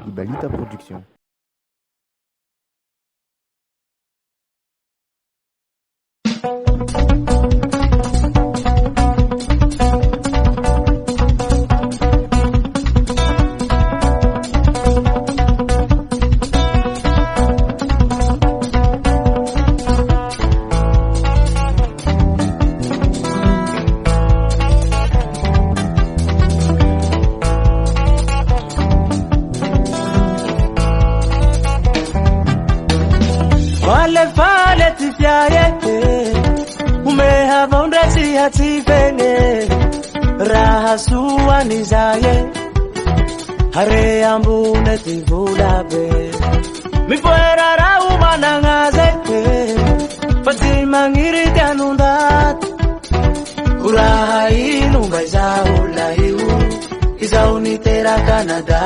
Ibalita Production. Rahasua nizaye hare ambune tivulabe mifuera rauma nangaze Fatima ngiri tanundat uraha inunga izaula hiu izaunitera Canada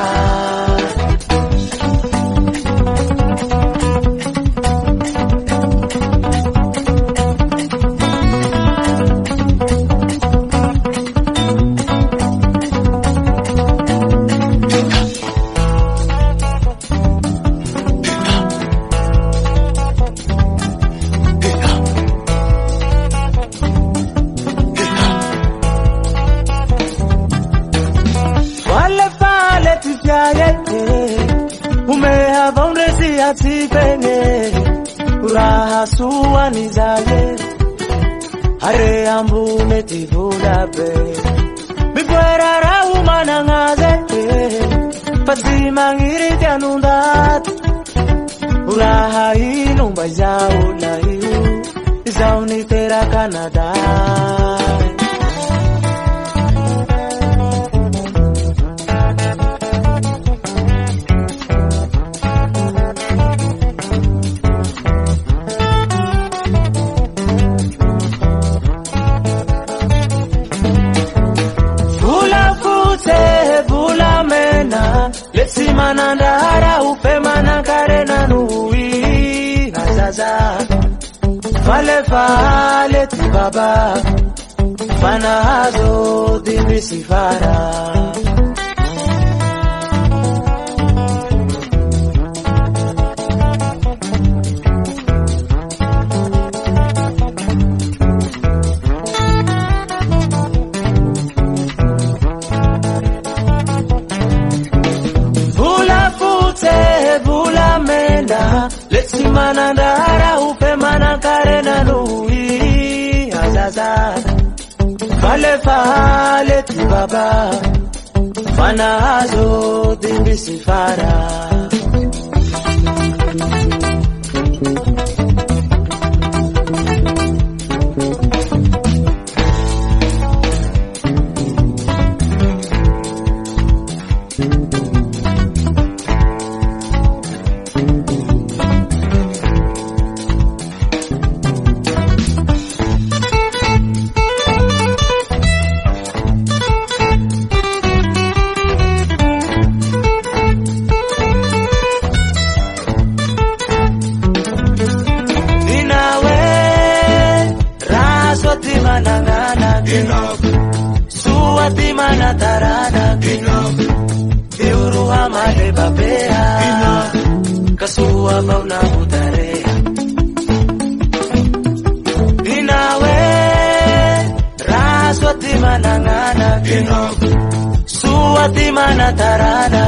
Rahasua nizaye hare ambune tivulabe mifuera rauma nangaze Fatima ngiri tanundat uraha inumba izaula hiu izaunitera Canada Manandara upemana karena nui azaza fale tibaba fanazo dimisifara Letsi manandara upemana karena nui azaza fale tibaba fanazo dimisifara Suati mana tarana Diuruha male babea Kasua bauna utarea Inawe Raswati mana ngana Suati mana tarana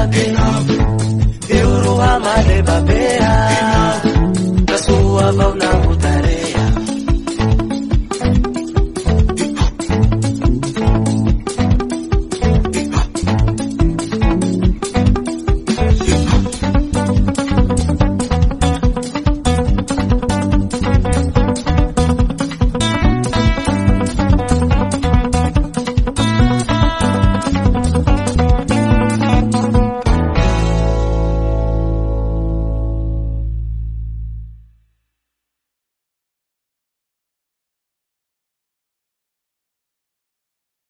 Diuruha male babea